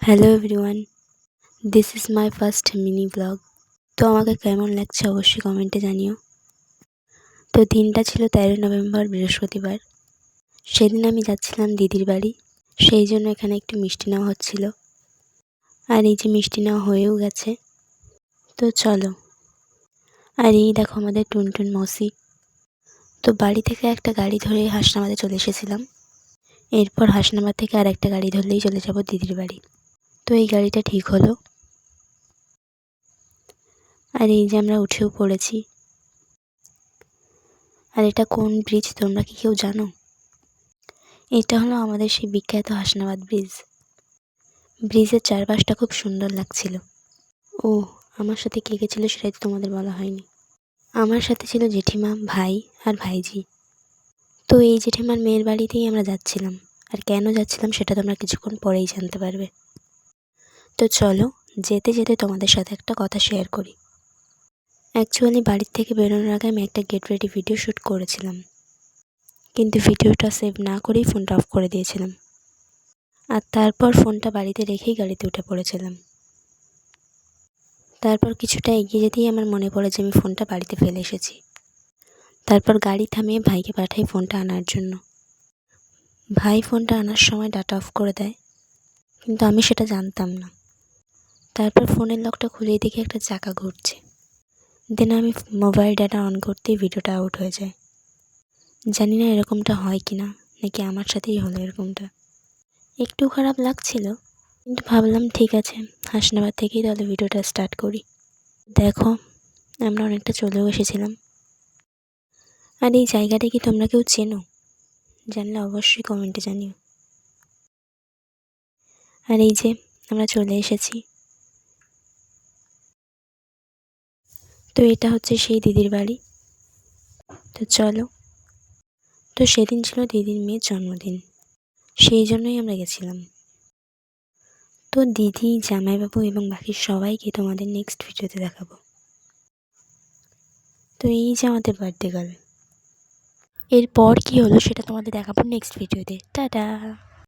Hello everyone, this is my first mini blog. তো আমাকে কেমন লাগছে অবশ্যই কমেন্টে জানিও। তো দিনটা ছিল 13 নভেম্বর, বৃহস্পতিবার। সেদিন আমি যাচ্ছিলাম দিদির বাড়ি, সেই জন্য এখানে একটু মিষ্টি নেওয়া হচ্ছিল। আর এই যে মিষ্টি নেওয়া হয়েও গেছে। তো চলো। আর এই দেখো আমাদের টুনটুন মৌসি। তো বাড়ি থেকে একটা গাড়ি ধরে হাসনাবাদে চলে এসেছিলাম। এরপর হাসনাবাদ থেকে আর একটা গাড়ি ধরলেই চলে যাব দিদির বাড়ি। তো এই গাড়িটা ঠিক হলো। আর এই যে আমরা উঠেও পড়েছি। আর এটা কোন ব্রিজ তোমরা কি কেউ জানো? এটা হলো আমাদের সেই বিখ্যাত হাসনাবাদ ব্রিজ। ব্রিজের চারপাশটা খুব সুন্দর লাগছিল। ও, আমার সাথে কে কে ছিল সেটাই তো তোমাদের বলা হয়নি। আমার সাথে ছিল জেঠিমা, ভাই আর ভাইজি। তো এই জেঠিমার মেয়ের বাড়িতেই আমরা যাচ্ছিলাম। আর কেন যাচ্ছিলাম সেটা তোমরা কিছুক্ষণ পরেই জানতে পারবে। তো চলো, যেতে যেতে তোমাদের সাথে একটা কথা শেয়ার করি। অ্যাকচুয়ালি বাড়ির থেকে বেরোনোর আগে আমি একটা গেট রেডি ভিডিও শ্যুট করেছিলাম, কিন্তু ভিডিওটা সেভ না করেই ফোনটা অফ করে দিয়েছিলাম। আর তারপর ফোনটা বাড়িতে রেখেই গাড়িতে উঠে পড়েছিলাম। তারপর কিছুটা এগিয়ে যেতেই আমার মনে পড়ে যে আমি ফোনটা বাড়িতে ফেলে এসেছি। তারপর গাড়ি থামিয়ে ভাইকে পাঠাই ফোনটা আনার জন্য। ভাই ফোনটা আনার সময় ডাটা অফ করে দেয়, কিন্তু আমি সেটা জানতাম না। তারপর ফোনের লকটা খুলেই দেখি একটা চাকা ঘুরছে। দেন আমি মোবাইল ডাটা অন করতেই ভিডিওটা আউট হয়ে যায়। জানি না এরকমটা হয় কি না, নাকি আমার সাথেই হলো এরকমটা। একটু খারাপ লাগছিল, কিন্তু ভাবলাম ঠিক আছে, হাসনাবাদ থেকেই তাহলে ভিডিওটা স্টার্ট করি। দেখো, আমরা অনেকটা চলেও এসেছিলাম। আর এই জায়গাটা কি তোমরা কেউ চেনো? জানলে অবশ্যই কমেন্টে জানিও। আর এই যে আমরা চলে এসেছি। তো এটা হচ্ছে সেই দিদির বাড়ি। তো চলো। তো সেদিন ছিল দিদির মেয়ের জন্মদিন, সেই জন্যই আমরা গেছিলাম। তো দিদি, জামাইবাবু এবং বাকি সবাইকে তোমাদের নেক্সট ভিডিওতে দেখাবো। তো এই যে আমাদের বার্থডে গার্ল। এরপর কী হলো সেটা তোমাদের দেখাবো নেক্সট ভিডিওতে। টাটা।